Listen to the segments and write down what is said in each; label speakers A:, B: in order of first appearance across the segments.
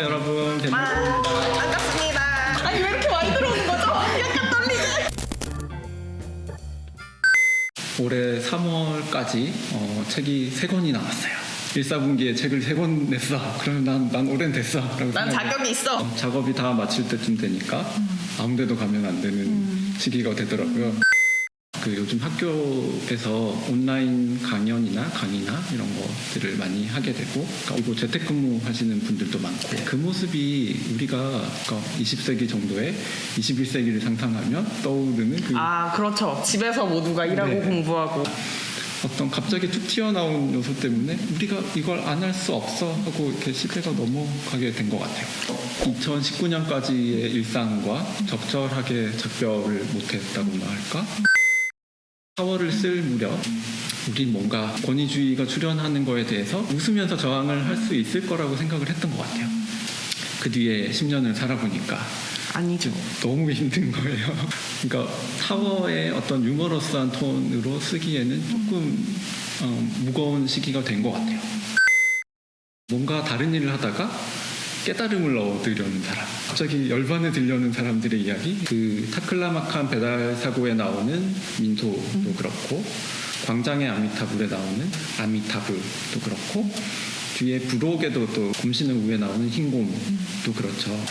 A: 여러분, 댄입니다.
B: 반갑습니다. 아니 왜 이렇게 많이 들어오는 거죠? 약간 떨리네.
A: 올해 3월까지 책이 3권이 나왔어요. 1사분기에 책을 3권 냈어. 그러면 난 올해는 됐어.
B: 난 자격이 있어.
A: 작업이 다 마칠 때쯤 되니까 아무데도 가면 안 되는 시기가 되더라고요. 그 요즘 학교에서 온라인 강연이나 강의나 이런 것들을 많이 하게 되고, 그리고 재택근무 하시는 분들도 많고, 그 모습이 우리가 20세기 정도에 21세기를 상상하면 떠오르는
B: 그렇죠. 집에서 모두가 일하고
A: 네.
B: 공부하고.
A: 어떤 갑자기 툭 튀어나온 요소 때문에 우리가 이걸 안 할 수 없어 하고 이렇게 시대가 넘어가게 된 것 같아요. 2019년까지의 일상과 적절하게 작별을 못했다고나 할까? 4월을 쓸 무렵 우린 뭔가 권위주의가 출현하는 거에 대해서 웃으면서 저항을 할 수 있을 거라고 생각을 했던 것 같아요. 그 뒤에 10년을 살아보니까
B: 아니죠.
A: 너무 힘든 거예요. 그러니까 4월의 어떤 유머러스한 톤으로 쓰기에는 조금 무거운 시기가 된 것 같아요. 뭔가 다른 일을 하다가 깨달음을 얻으려는 사람, 갑자기 열반에 들려는 사람들의 이야기, 그 타클라마칸 배달 사고에 나오는 민소도 그렇고, 광장의 아미타불에 나오는 아미타불도 그렇고, 뒤에 부록에도 또 곰신의 우에 나오는 흰곰도 그렇죠.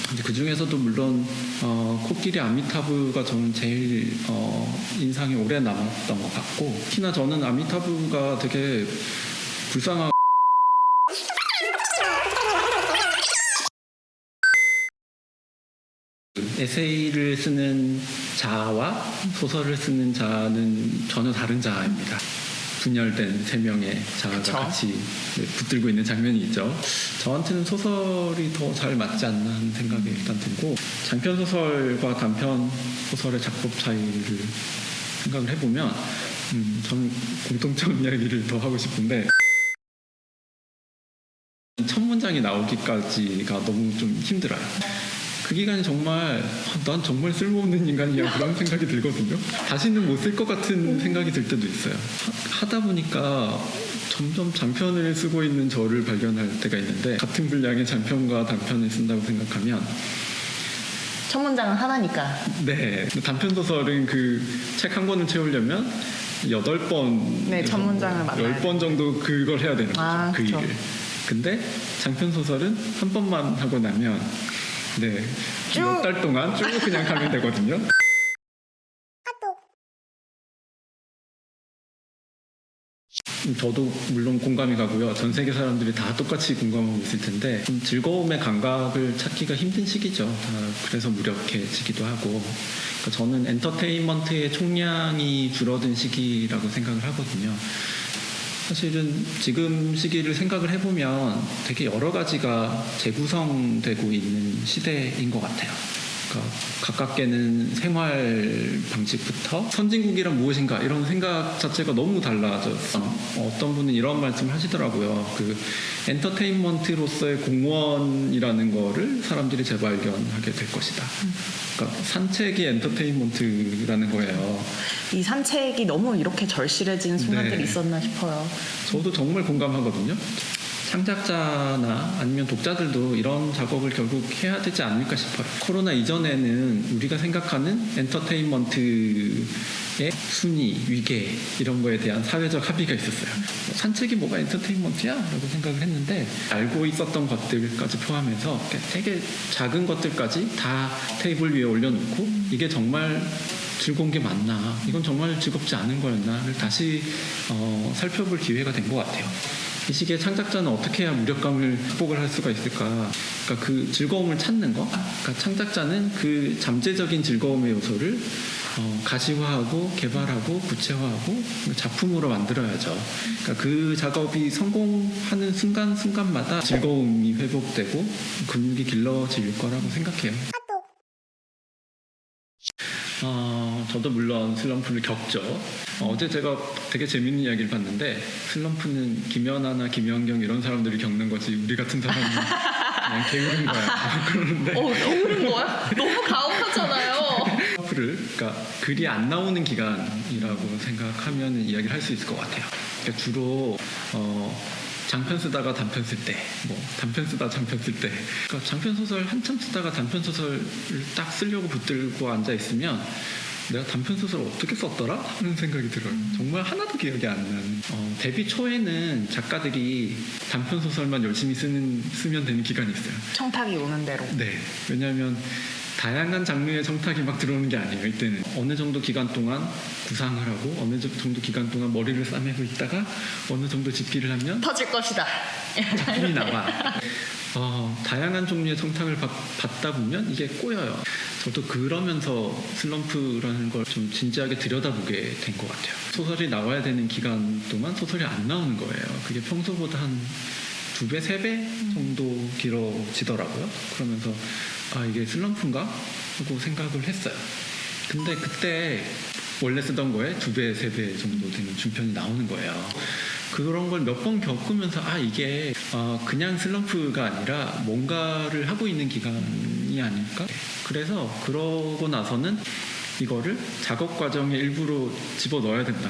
A: 근데 그 중에서도 물론 코끼리 아미타브가 저는 제일 인상이 오래 남았던 것 같고, 특히나 저는 아미타브가 되게 불쌍하고 에세이를 쓰는 자아와 소설을 쓰는 자는 전혀 다른 자아입니다. 분열된 세 명의 자아가
B: 그쵸?
A: 같이 붙들고 있는 장면이 있죠. 저한테는 소설이 더 잘 맞지 않나 하는 생각이 일단 들고, 장편 소설과 단편 소설의 작법 차이를 생각을 해보면 저는 공통점 이야기를 더 하고 싶은데, 첫 문장이 나오기까지가 너무 좀 힘들어요. 그 기간이 정말 난 정말 쓸모없는 인간이야 그런 생각이 들거든요. 다시는 못 쓸 것 같은 생각이 들 때도 있어요. 하다 보니까 점점 장편을 쓰고 있는 저를 발견할 때가 있는데, 같은 분량의 장편과 단편을 쓴다고 생각하면
B: 첫 문장은 하나니까.
A: 네, 단편 소설은 그 책 한 권을 채우려면 8번,
B: 네, 첫 문장을 만나야
A: 10번 정도 그걸 해야 되는 거죠. 그
B: 그쵸.
A: 일을. 근데 장편 소설은 한 번만 하고 나면 몇 달 동안 쭉 그냥 가면 되거든요. 저도 물론 공감이 가고요. 전 세계 사람들이 다 똑같이 공감하고 있을 텐데, 좀 즐거움의 감각을 찾기가 힘든 시기죠. 그래서 무력해지기도 하고. 그러니까 저는 엔터테인먼트의 총량이 줄어든 시기라고 생각을 하거든요. 사실은 지금 시기를 생각을 해보면 되게 여러 가지가 재구성되고 있는 시대인 것 같아요. 그러니까 가깝게는 생활 방식부터 선진국이란 무엇인가 이런 생각 자체가 너무 달라졌어. 어떤 분은 이런 말씀을 하시더라고요. 그 엔터테인먼트로서의 공원이라는 거를 사람들이 재발견하게 될 것이다. 그러니까 산책이 엔터테인먼트라는 거예요.
B: 이 산책이 너무 이렇게 절실해진 순간들이
A: 네.
B: 있었나 싶어요.
A: 저도 정말 공감하거든요. 창작자나 아니면 독자들도 이런 작업을 결국 해야 되지 않을까 싶어요. 코로나 이전에는 우리가 생각하는 엔터테인먼트의 순위, 위계 이런 거에 대한 사회적 합의가 있었어요. 산책이 뭐가 엔터테인먼트야? 라고 생각을 했는데, 알고 있었던 것들까지 포함해서 되게 작은 것들까지 다 테이블 위에 올려놓고 이게 정말 즐거운 게 맞나? 이건 정말 즐겁지 않은 거였나?를 다시 살펴볼 기회가 된 것 같아요. 이 시기에 창작자는 어떻게 해야 무력감을 극복을 할 수가 있을까? 그러니까 그 즐거움을 찾는 거. 그러니까 창작자는 그 잠재적인 즐거움의 요소를 가시화하고 개발하고 구체화하고 작품으로 만들어야죠. 그러니까 그 작업이 성공하는 순간순간마다 즐거움이 회복되고 근육이 길러질 거라고 생각해요. 저도 물론 슬럼프를 겪죠. 어제 제가 되게 재밌는 이야기를 봤는데, 슬럼프는 김연아나 김연경 이런 사람들이 겪는 거지 우리 같은 사람은 그냥 게으른 거야. 그러는데
B: 게으른 거야? 너무 가혹하잖아요.
A: 슬럼프를 그러니까 글이 안 나오는 기간이라고 생각하면 이야기를 할 수 있을 것 같아요. 그러니까 주로 장편 쓰다가 단편 쓸 때, 뭐 단편 쓰다 장편 쓸 때, 그러니까 장편 소설 한참 쓰다가 단편 소설을 딱 쓰려고 붙들고 앉아 있으면 내가 단편 소설 어떻게 썼더라 하는 생각이 들어요. 정말 하나도 기억이 안 나는. 데뷔 초에는 작가들이 단편 소설만 열심히 쓰면 되는 기간이 있어요.
B: 청탁이 오는 대로.
A: 네, 왜냐하면 다양한 장르의 청탁이 막 들어오는 게 아니에요. 이때는 어느 정도 기간 동안 구상을 하고 어느 정도 기간 동안 머리를 싸매고 있다가 어느 정도 집필을 하면
B: 터질 것이다.
A: 작품이 나와. 다양한 종류의 청탁을 받다 보면 이게 꼬여요. 저도 그러면서 슬럼프라는 걸 좀 진지하게 들여다보게 된 것 같아요. 소설이 나와야 되는 기간 동안 소설이 안 나오는 거예요. 그게 평소보다 한 2배, 3배 정도 길어지더라고요. 그러면서 이게 슬럼프인가? 하고 생각을 했어요. 근데 그때 원래 쓰던 거에 2배, 3배 정도 되는 중편이 나오는 거예요. 그런 걸 몇 번 겪으면서 이게 그냥 슬럼프가 아니라 뭔가를 하고 있는 기간이 아닐까? 그래서 그러고 나서는 이거를 작업 과정의 일부로 집어넣어야 된다.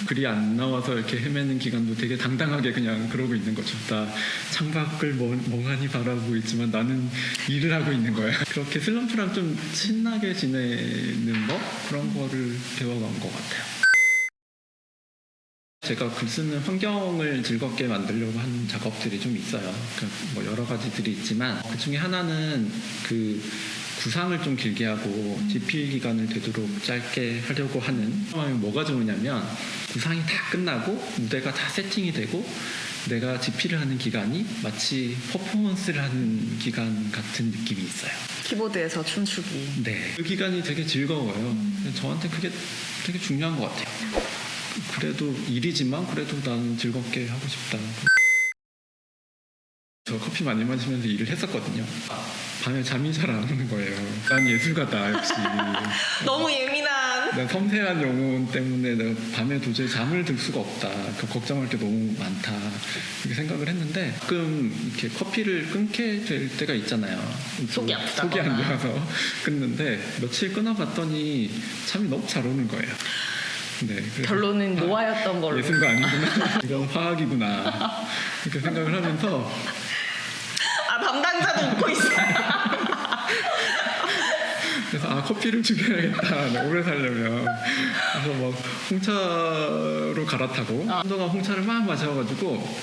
A: 글이 안 나와서 이렇게 헤매는 기간도 되게 당당하게 그냥 그러고 있는 거죠. 나 창밖을 멍하니 바라보고 있지만 나는 일을 하고 있는 거야. 그렇게 슬럼프랑 좀 친하게 지내는 법? 그런 거를 배워간 것 같아요. 제가 글 쓰는 환경을 즐겁게 만들려고 하는 작업들이 좀 있어요. 그러니까 뭐 여러 가지들이 있지만 그 중에 하나는 그 구상을 좀 길게 하고 집필 기간을 되도록 짧게 하려고 하는 상황이 뭐가 좋으냐면 구상이 다 끝나고 무대가 다 세팅이 되고 내가 집필을 하는 기간이 마치 퍼포먼스를 하는 기간 같은 느낌이 있어요.
B: 키보드에서 춤추기.
A: 네, 그 기간이 되게 즐거워요. 저한테 그게 되게 중요한 것 같아요. 그래도 일이지만 그래도 나는 즐겁게 하고 싶다. 저 커피 많이 마시면서 일을 했었거든요. 밤에 잠이 잘 안 오는 거예요. 난 예술가다 역시.
B: 너무 예민한.
A: 난 섬세한 영혼 때문에 내가 밤에 도저히 잠을 들 수가 없다. 걱정할 게 너무 많다. 이렇게 생각을 했는데 가끔 이렇게 커피를 끊게 될 때가 있잖아요.
B: 속이 아프다거나.
A: 속이 안 좋아서 끊는데 며칠 끊어봤더니 잠이 너무 잘 오는 거예요. 네, 그래서
B: 결론은 노화였던 걸로.
A: 예술가 아니구나. 이건 화학이구나. 이렇게 생각을 하면서
B: 담당자도 웃고 있어요.
A: 그래서 커피를 죽여야겠다. 오래 살려면. 그래서 막 홍차로 갈아타고 한동안 홍차를 막 마셔가지고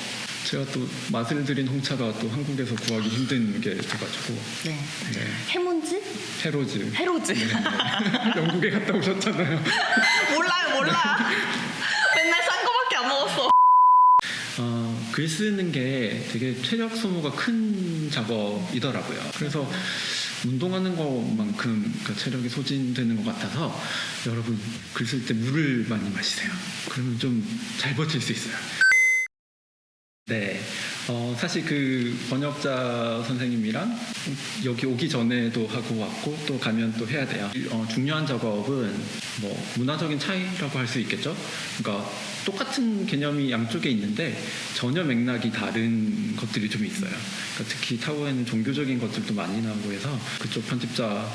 A: 제가 또 맛을 들인 홍차가 또 한국에서 구하기 힘든 게 돼가지고
B: 네.
A: 네.
B: 해문지?
A: 헤로즈.
B: 헤로즈.
A: 네. 영국에 갔다 오셨잖아요.
B: 몰라. 맨날 싼 거밖에 안 먹었어.
A: 글 쓰는 게 되게 체력 소모가 큰 작업이더라고요. 그래서 운동하는 것만큼 그러니까 체력이 소진되는 것 같아서 여러분 글 쓸 때 물을 많이 마시세요. 그러면 좀 잘 버틸 수 있어요. 네. 사실 그 번역자 선생님이랑 여기 오기 전에도 하고 왔고 또 가면 또 해야 돼요. 중요한 작업은 뭐 문화적인 차이라고 할 수 있겠죠. 그러니까 똑같은 개념이 양쪽에 있는데 전혀 맥락이 다른 것들이 좀 있어요. 그러니까 특히 타워에는 종교적인 것들도 많이 나오고 해서 그쪽 편집자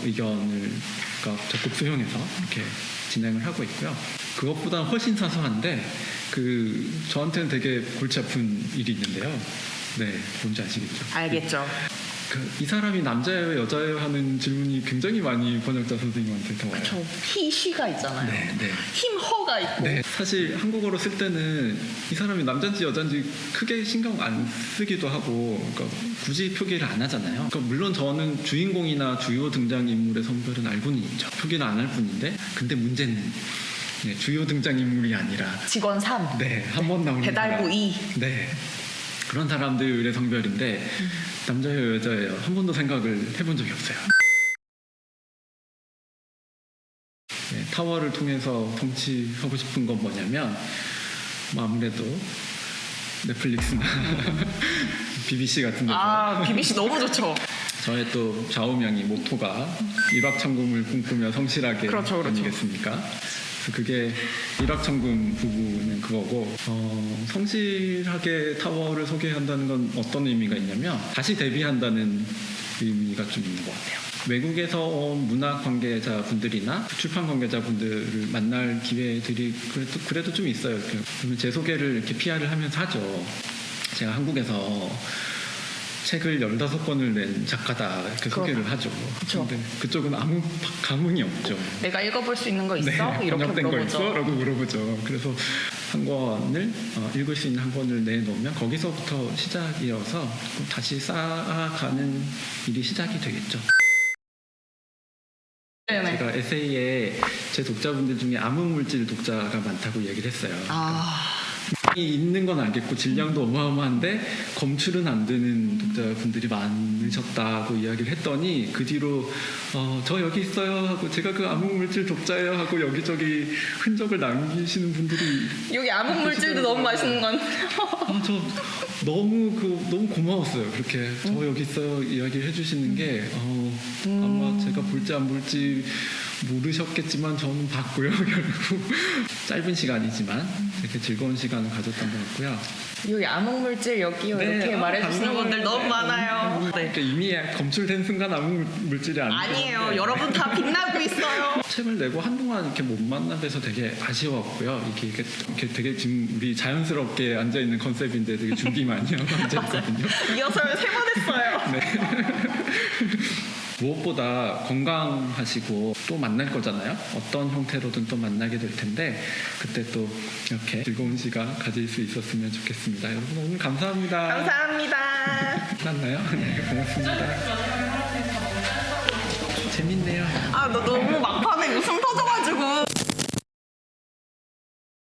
A: 의견을 그러니까 적극 수용해서 이렇게 진행을 하고 있고요. 그것보다는 훨씬 사소한데 저한테는 되게 골치 아픈 일이 있는데요. 네, 뭔지 아시겠죠?
B: 알겠죠.
A: 이 사람이 남자예요, 여자예요 하는 질문이 굉장히 많이 번역자 선생님한테 더 와요.
B: 저 he, she가 있잖아요.
A: 네, 네.
B: him, her가 있고.
A: 네, 사실 한국어로 쓸 때는 이 사람이 남자인지 여자인지 크게 신경 안 쓰기도 하고, 그러니까 굳이 표기를 안 하잖아요. 그러니까 물론 저는 주인공이나 주요 등장 인물의 성별은 알고는 있죠. 표기를 안 할 뿐인데, 근데 문제는 주요 등장 인물이 아니라
B: 직원 3.
A: 네, 한 번 나오는
B: 배달부
A: 사람.
B: 2.
A: 네. 그런 사람들의 성별인데 남자예요, 여자예요? 한 번도 생각을 해본 적이 없어요. 네, 타워를 통해서 성취하고 싶은 건 뭐냐면 아무래도 넷플릭스나 BBC 같은 데서
B: BBC 너무 좋죠.
A: 저의 또 좌우명이 모토가 일확천금을 꿈꾸며 성실하게
B: 그렇죠.
A: 아니겠습니까? 그게 일확천금 부분은 그거고 성실하게 타워를 소개한다는 건 어떤 의미가 있냐면 다시 데뷔한다는 의미가 좀 있는 것 같아요. 외국에서 온 문학 관계자분들이나 출판 관계자분들을 만날 기회들이 그래도 좀 있어요. 그러면 제 소개를 이렇게 PR을 하면서 하죠. 제가 한국에서 책을 15권을 낸 작가다 이렇게 소개를 하죠.
B: 그쵸.
A: 근데 그쪽은 아무 감흥이 없죠.
B: 내가 읽어볼 수 있는 거 있어?
A: 네,
B: 이렇게
A: 번역된 거
B: 물어보죠.
A: 있어? 라고 물어보죠. 그래서 한 권을 읽을 수 있는 한 권을 내놓으면 거기서부터 시작이어서 다시 쌓아가는 일이 시작이 되겠죠.
B: 네네.
A: 제가 에세이에 제 독자분들 중에 암흑물질 독자가 많다고 얘기를 했어요. 있는 건 알겠고 질량도 어마어마한데 검출은 안 되는 독자분들이 많으셨다고 이야기를 했더니 그 뒤로 저 여기 있어요 하고 제가 그 암흑물질 독자예요 하고 여기저기 흔적을 남기시는 분들이
B: 여기 암흑 물질도 너무 맛있는 건.
A: 저 너무 고마웠어요. 그렇게 저 여기 있어요 이야기를 해주시는 게 아마 제가 볼지 안 볼지 모르셨겠지만 저는 봤고요. 결국 짧은 시간이지만 되게 즐거운 시간을 가졌던 것 같고요.
B: 여기 암흑 물질 여기요
A: 네,
B: 이렇게 말해주시는
A: 감사합니다.
B: 분들 너무 많아요. 네.
A: 그러니까 이미 검출된 순간 암흑물질이
B: 아니에요. 여러분 다 빛나고 있어요.
A: 책을 내고 한동안 이렇게 못 만난 데서 되게 아쉬웠고요. 이렇게 되게 지금 우리 자연스럽게 앉아 있는 컨셉인데 되게 준비 많이 하고 앉아 있거든요.
B: 리허설 3번 했어요.
A: 네. 무엇보다 건강하시고 또 만날 거잖아요. 어떤 형태로든 또 만나게 될 텐데 그때 또 이렇게 즐거운 시간 가질 수 있었으면 좋겠습니다. 여러분 오늘 감사합니다.
B: 감사합니다.
A: 끝났나요? 네, 고맙습니다. 재밌네요.
B: 아, 너 너무 막판에 웃음 터져가지고.